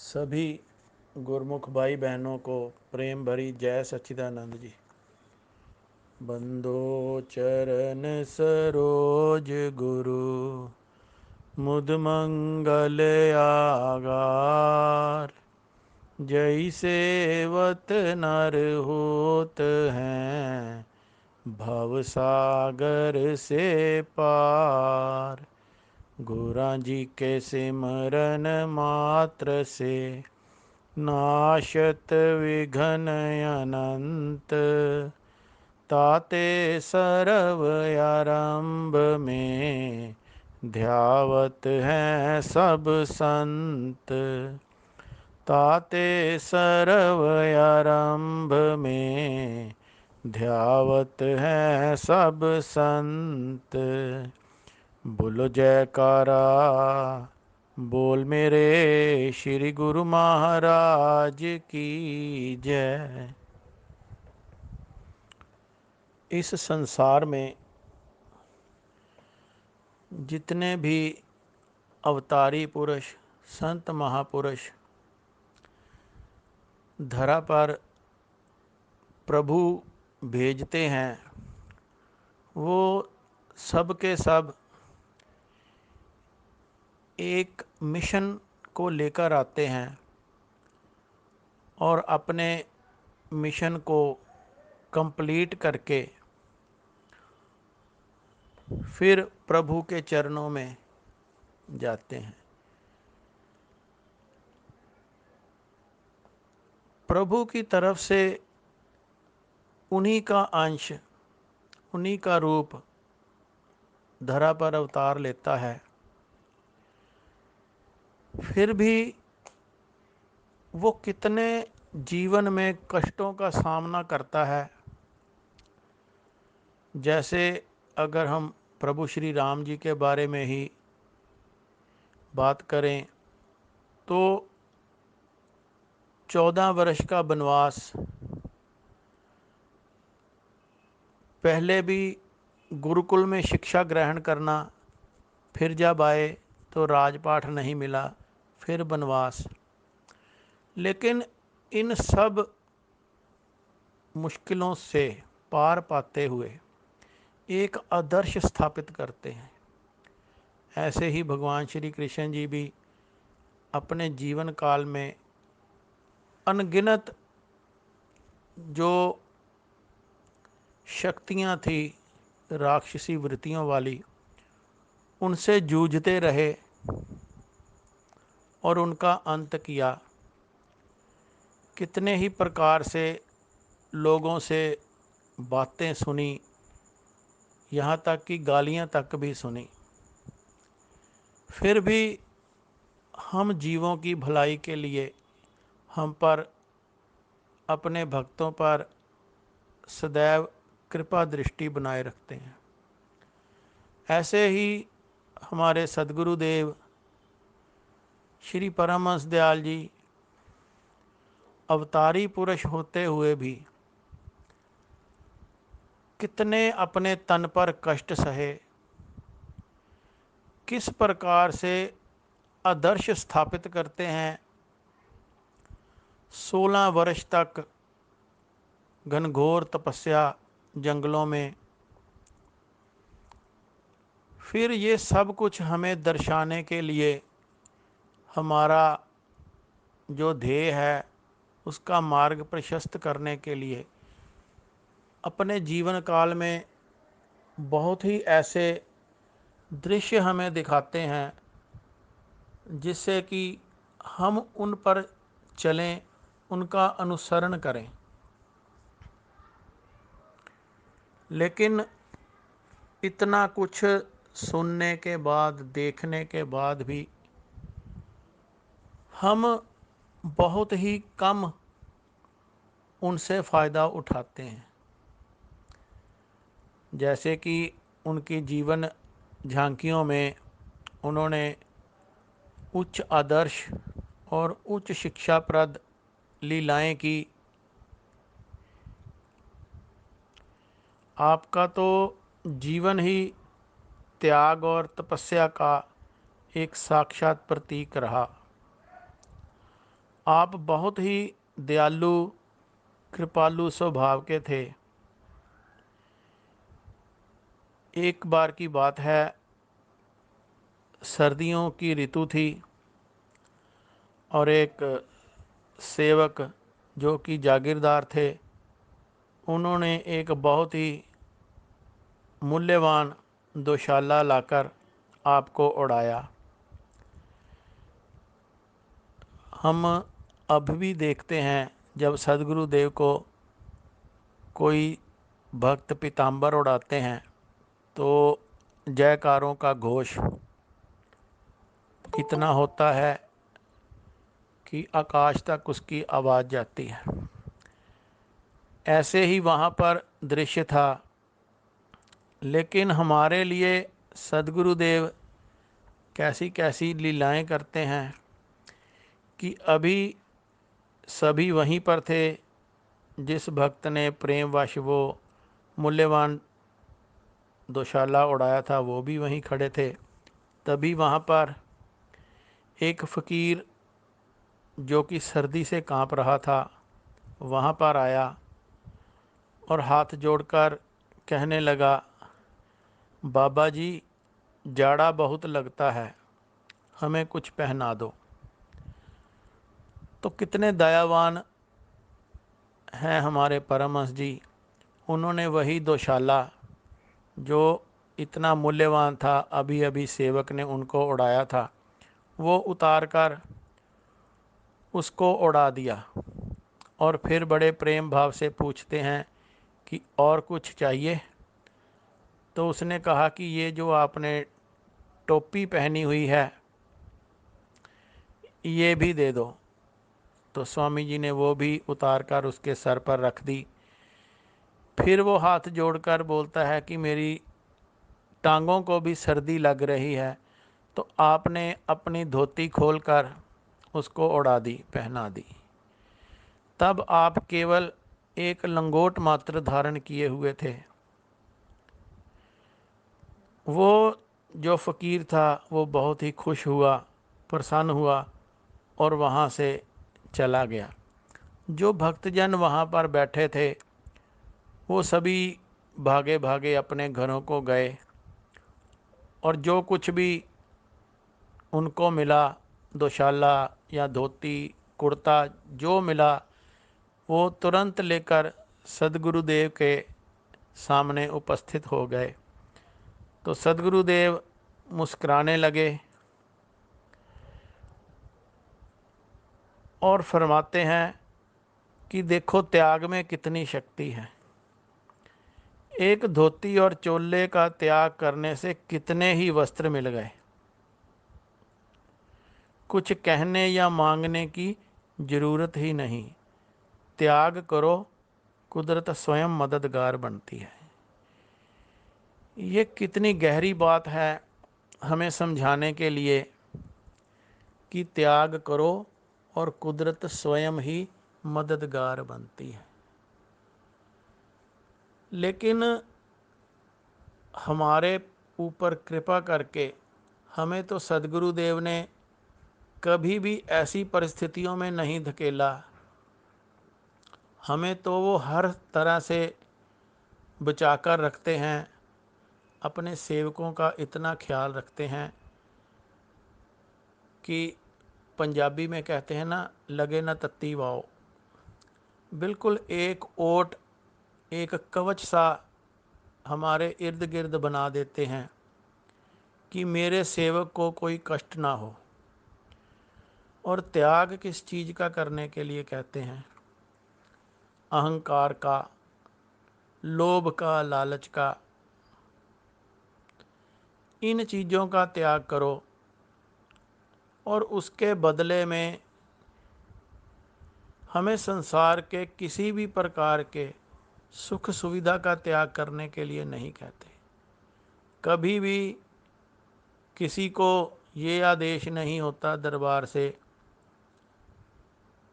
सभी गुरमुख भाई बहनों को प्रेम भरी जय सच्चिदानंद जी। बंदो चरण सरोज गुरु मुद मंगल आगार। जय सेवत नर होत हैं भव सागर से पार। गुरां जी के सिमरन मात्र से नाशत विघ्न अनंत। ताते सर्व आरंभ में ध्यावत हैं सब संत। ताते सर्व आरंभ में ध्यावत हैं सब संत। बोलो जयकारा बोल मेरे श्री गुरु महाराज की जय। इस संसार में जितने भी अवतारी पुरुष संत महापुरुष धरा पर प्रभु भेजते हैं, वो सब के सब एक मिशन को लेकर आते हैं और अपने मिशन को कंप्लीट करके फिर प्रभु के चरणों में जाते हैं। प्रभु की तरफ से उन्हीं का अंश, उन्हीं का रूप धरा पर अवतार लेता है। फिर भी वो कितने जीवन में कष्टों का सामना करता है। जैसे अगर हम प्रभु श्री राम जी के बारे में ही बात करें तो 14 वर्ष का वनवास, पहले भी गुरुकुल में शिक्षा ग्रहण करना, फिर जब आए तो राजपाठ नहीं मिला, फिर वनवास। लेकिन इन सब मुश्किलों से पार पाते हुए एक आदर्श स्थापित करते हैं। ऐसे ही भगवान श्री कृष्ण जी भी अपने जीवन काल में अनगिनत जो शक्तियाँ थी राक्षसी वृत्तियों वाली, उनसे जूझते रहे और उनका अंत किया। कितने ही प्रकार से लोगों से बातें सुनी, यहाँ तक कि गालियाँ तक भी सुनी। फिर भी हम जीवों की भलाई के लिए हम पर, अपने भक्तों पर सदैव कृपा दृष्टि बनाए रखते हैं। ऐसे ही हमारे सद्गुरुदेव श्री परमहंस दयाल जी अवतारी पुरुष होते हुए भी कितने अपने तन पर कष्ट सहे, किस प्रकार से आदर्श स्थापित करते हैं। 16 वर्ष तक घनघोर तपस्या जंगलों में, फिर ये सब कुछ हमें दर्शाने के लिए, हमारा जो ध्येय है उसका मार्ग प्रशस्त करने के लिए अपने जीवन काल में बहुत ही ऐसे दृश्य हमें दिखाते हैं जिससे कि हम उन पर चलें, उनका अनुसरण करें। लेकिन इतना कुछ सुनने के बाद, देखने के बाद भी हम बहुत ही कम उनसे फ़ायदा उठाते हैं। जैसे कि उनकी जीवन झांकियों में उन्होंने उच्च आदर्श और उच्च शिक्षाप्रद लीलाएं की। आपका तो जीवन ही त्याग और तपस्या का एक साक्षात प्रतीक रहा। आप बहुत ही दयालु कृपालु स्वभाव के थे। एक बार की बात है, सर्दियों की ऋतु थी और एक सेवक जो कि जागीरदार थे, उन्होंने एक बहुत ही मूल्यवान दोशाला लाकर आपको उड़ाया। हम अब भी देखते हैं जब सदगुरुदेव को कोई भक्त पीताम्बर उड़ाते हैं तो जयकारों का घोष इतना होता है कि आकाश तक उसकी आवाज़ जाती है। ऐसे ही वहाँ पर दृश्य था। लेकिन हमारे लिए सदगुरुदेव कैसी कैसी लीलाएं करते हैं कि अभी सभी वहीं पर थे। जिस भक्त ने प्रेमवश वो मूल्यवान दोशाला उड़ाया था वो भी वहीं खड़े थे। तभी वहाँ पर एक फ़कीर जो कि सर्दी से कांप रहा था वहाँ पर आया और हाथ जोड़कर कहने लगा, बाबा जी जाड़ा बहुत लगता है, हमें कुछ पहना दो। तो कितने दयावान हैं हमारे परमहंस जी। उन्होंने वही दोशाला जो इतना मूल्यवान था, अभी अभी सेवक ने उनको उड़ाया था, वो उतार कर उसको उड़ा दिया। और फिर बड़े प्रेम भाव से पूछते हैं कि और कुछ चाहिए। तो उसने कहा कि ये जो आपने टोपी पहनी हुई है ये भी दे दो। तो स्वामी जी ने वो भी उतार कर उसके सर पर रख दी। फिर वो हाथ जोड़कर बोलता है कि मेरी टांगों को भी सर्दी लग रही है। तो आपने अपनी धोती खोलकर उसको उड़ा दी, पहना दी। तब आप केवल एक लंगोट मात्र धारण किए हुए थे। वो जो फ़कीर था वो बहुत ही खुश हुआ, प्रसन्न हुआ और वहाँ से चला गया। जो भक्तजन वहाँ पर बैठे थे वो सभी भागे भागे अपने घरों को गए और जो कुछ भी उनको मिला, दोशाला या धोती कुर्ता जो मिला, वो तुरंत लेकर सदगुरुदेव के सामने उपस्थित हो गए। तो सदगुरुदेव मुस्कुराने लगे और फरमाते हैं कि देखो त्याग में कितनी शक्ति है। एक धोती और चोले का त्याग करने से कितने ही वस्त्र मिल गए। कुछ कहने या मांगने की ज़रूरत ही नहीं। त्याग करो, कुदरत स्वयं मददगार बनती है। ये कितनी गहरी बात है हमें समझाने के लिए कि त्याग करो और कुदरत स्वयं ही मददगार बनती है। लेकिन हमारे ऊपर कृपा करके हमें तो सदगुरुदेव ने कभी भी ऐसी परिस्थितियों में नहीं धकेला। हमें तो वो हर तरह से बचाकर रखते हैं। अपने सेवकों का इतना ख्याल रखते हैं कि पंजाबी में कहते हैं ना, लगे ना तत्ती वाओ। बिल्कुल एक ओट, एक कवच सा हमारे इर्द गिर्द बना देते हैं कि मेरे सेवक को कोई कष्ट ना हो। और त्याग किस चीज़ का करने के लिए कहते हैं? अहंकार का, लोभ का, लालच का। इन चीज़ों का त्याग करो और उसके बदले में हमें संसार के किसी भी प्रकार के सुख सुविधा का त्याग करने के लिए नहीं कहते। कभी भी किसी को ये आदेश नहीं होता दरबार से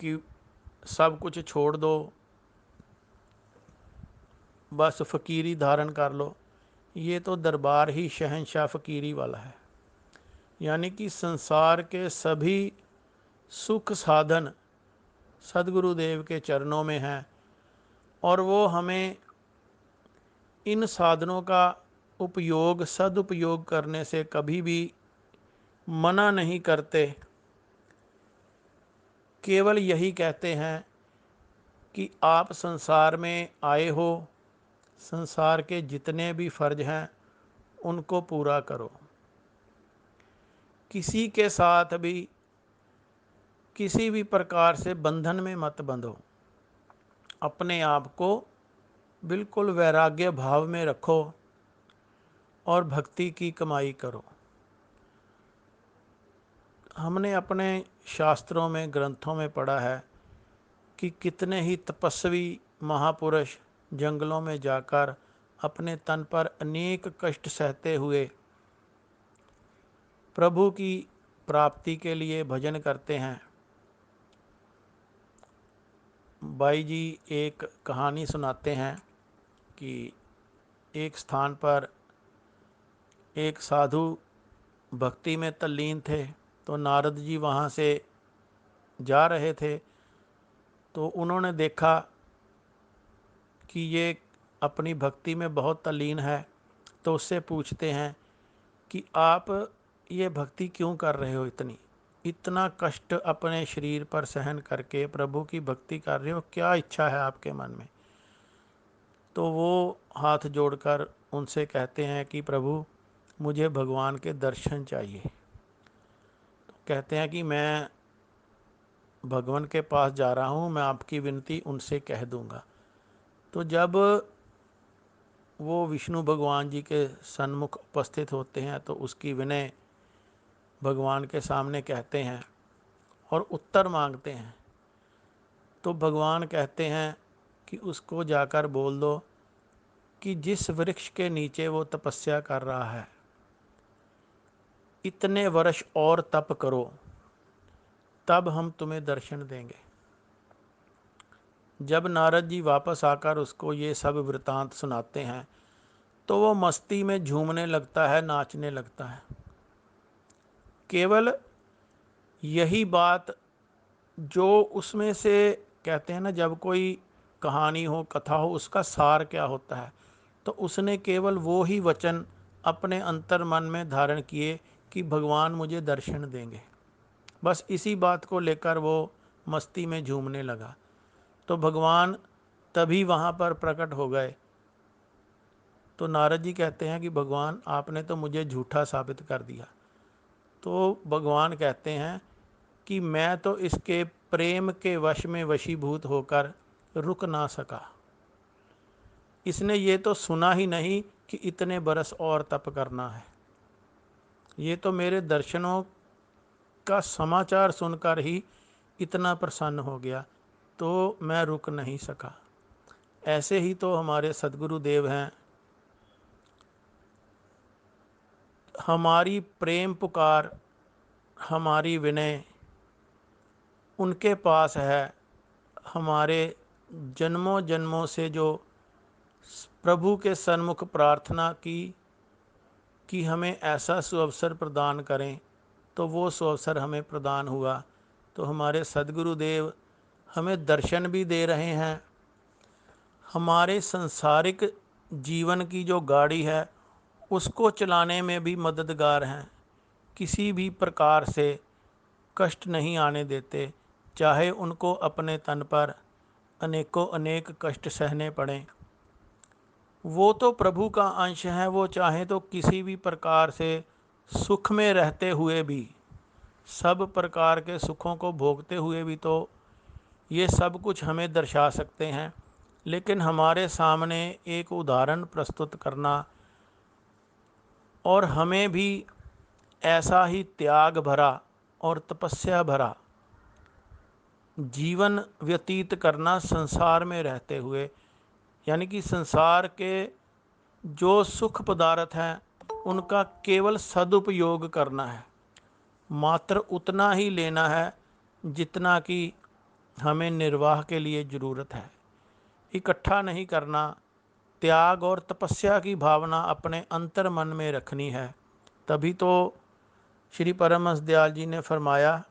कि सब कुछ छोड़ दो, बस फ़कीरी धारण कर लो। ये तो दरबार ही शहंशाह फ़कीरी वाला है। यानी कि संसार के सभी सुख साधन सदगुरुदेव के चरणों में है और वो हमें इन साधनों का उपयोग सदुपयोग करने से कभी भी मना नहीं करते। केवल यही कहते हैं कि आप संसार में आए हो, संसार के जितने भी फर्ज हैं उनको पूरा करो। किसी के साथ भी किसी भी प्रकार से बंधन में मत बंधो। अपने आप को बिल्कुल वैराग्य भाव में रखो और भक्ति की कमाई करो। हमने अपने शास्त्रों में ग्रंथों में पढ़ा है कि कितने ही तपस्वी महापुरुष जंगलों में जाकर अपने तन पर अनेक कष्ट सहते हुए प्रभु की प्राप्ति के लिए भजन करते हैं। बाई जी एक कहानी सुनाते हैं कि एक स्थान पर एक साधु भक्ति में तल्लीन थे, तो नारद जी वहाँ से जा रहे थे, तो उन्होंने देखा कि ये अपनी भक्ति में बहुत तल्लीन है, तो उससे पूछते हैं कि आप ये भक्ति क्यों कर रहे हो, इतना कष्ट अपने शरीर पर सहन करके प्रभु की भक्ति कर रहे हो, क्या इच्छा है आपके मन में। तो वो हाथ जोड़कर उनसे कहते हैं कि प्रभु मुझे भगवान के दर्शन चाहिए। तो कहते हैं कि मैं भगवान के पास जा रहा हूँ, मैं आपकी विनती उनसे कह दूँगा। तो जब वो विष्णु भगवान जी के सन्मुख उपस्थित होते हैं तो उसकी विनय भगवान के सामने कहते हैं और उत्तर मांगते हैं। तो भगवान कहते हैं कि उसको जाकर बोल दो कि जिस वृक्ष के नीचे वो तपस्या कर रहा है, इतने वर्ष और तप करो, तब हम तुम्हें दर्शन देंगे। जब नारद जी वापस आकर उसको ये सब वृतांत सुनाते हैं तो वो मस्ती में झूमने लगता है, नाचने लगता है। केवल यही बात जो उसमें से कहते हैं ना, जब कोई कहानी हो, कथा हो, उसका सार क्या होता है, तो उसने केवल वो ही वचन अपने अंतर मन में धारण किए कि भगवान मुझे दर्शन देंगे। बस इसी बात को लेकर वो मस्ती में झूमने लगा। तो भगवान तभी वहाँ पर प्रकट हो गए। तो नारद जी कहते हैं कि भगवान आपने तो मुझे झूठा साबित कर दिया। तो भगवान कहते हैं कि मैं तो इसके प्रेम के वश में वशीभूत होकर रुक ना सका। इसने ये तो सुना ही नहीं कि इतने बरस और तप करना है, ये तो मेरे दर्शनों का समाचार सुनकर ही इतना प्रसन्न हो गया, तो मैं रुक नहीं सका। ऐसे ही तो हमारे सदगुरु देव हैं। हमारी प्रेम पुकार, हमारी विनय उनके पास है। हमारे जन्मों जन्मों से जो प्रभु के सन्मुख प्रार्थना की कि हमें ऐसा सुअवसर प्रदान करें, तो वो सुअवसर हमें प्रदान हुआ। तो हमारे सदगुरुदेव हमें दर्शन भी दे रहे हैं, हमारे संसारिक जीवन की जो गाड़ी है उसको चलाने में भी मददगार हैं। किसी भी प्रकार से कष्ट नहीं आने देते, चाहे उनको अपने तन पर अनेकों अनेक कष्ट सहने पड़ें। वो तो प्रभु का अंश है, वो चाहे तो किसी भी प्रकार से सुख में रहते हुए भी, सब प्रकार के सुखों को भोगते हुए भी तो ये सब कुछ हमें दर्शा सकते हैं। लेकिन हमारे सामने एक उदाहरण प्रस्तुत करना और हमें भी ऐसा ही त्याग भरा और तपस्या भरा जीवन व्यतीत करना संसार में रहते हुए, यानी कि संसार के जो सुख पदार्थ हैं उनका केवल सदुपयोग करना है, मात्र उतना ही लेना है जितना कि हमें निर्वाह के लिए ज़रूरत है, इकट्ठा नहीं करना। त्याग और तपस्या की भावना अपने अंतर मन में रखनी है। तभी तो श्री परमहंस दयाल जी ने फरमाया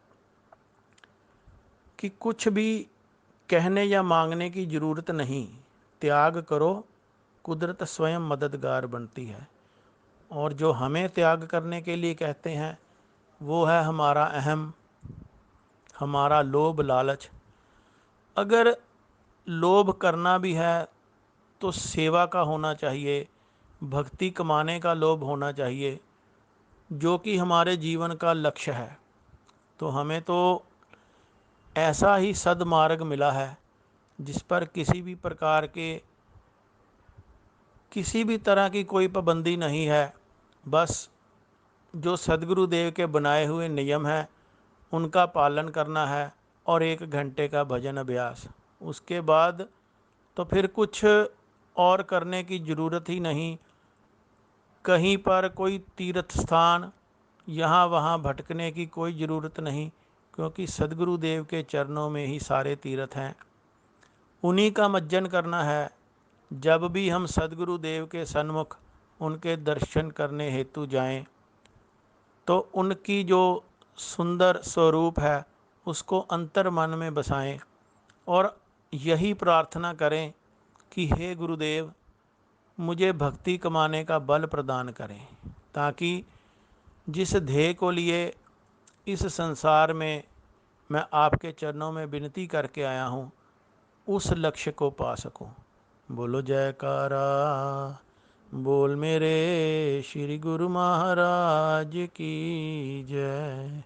कि कुछ भी कहने या मांगने की ज़रूरत नहीं, त्याग करो, कुदरत स्वयं मददगार बनती है। और जो हमें त्याग करने के लिए कहते हैं वो है हमारा अहम, हमारा लोभ लालच। अगर लोभ करना भी है तो सेवा का होना चाहिए, भक्ति कमाने का लोभ होना चाहिए, जो कि हमारे जीवन का लक्ष्य है। तो हमें तो ऐसा ही सद्मार्ग मिला है जिस पर किसी भी प्रकार के, किसी भी तरह की कोई पाबंदी नहीं है। बस जो सदगुरुदेव के बनाए हुए नियम हैं उनका पालन करना है और 1 घंटे का भजन अभ्यास। उसके बाद तो फिर कुछ और करने की ज़रूरत ही नहीं। कहीं पर कोई तीर्थ स्थान यहाँ वहाँ भटकने की कोई ज़रूरत नहीं, क्योंकि सदगुरुदेव के चरणों में ही सारे तीर्थ हैं। उन्हीं का मज्जन करना है। जब भी हम सदगुरुदेव के सन्मुख उनके दर्शन करने हेतु जाएं, तो उनकी जो सुंदर स्वरूप है उसको अंतर मन में बसाएं और यही प्रार्थना करें कि हे गुरुदेव, मुझे भक्ति कमाने का बल प्रदान करें, ताकि जिस ध्येय को लिए इस संसार में मैं आपके चरणों में विनती करके आया हूँ उस लक्ष्य को पा सकूं। बोलो जयकारा, बोल मेरे श्री गुरु महाराज की जय।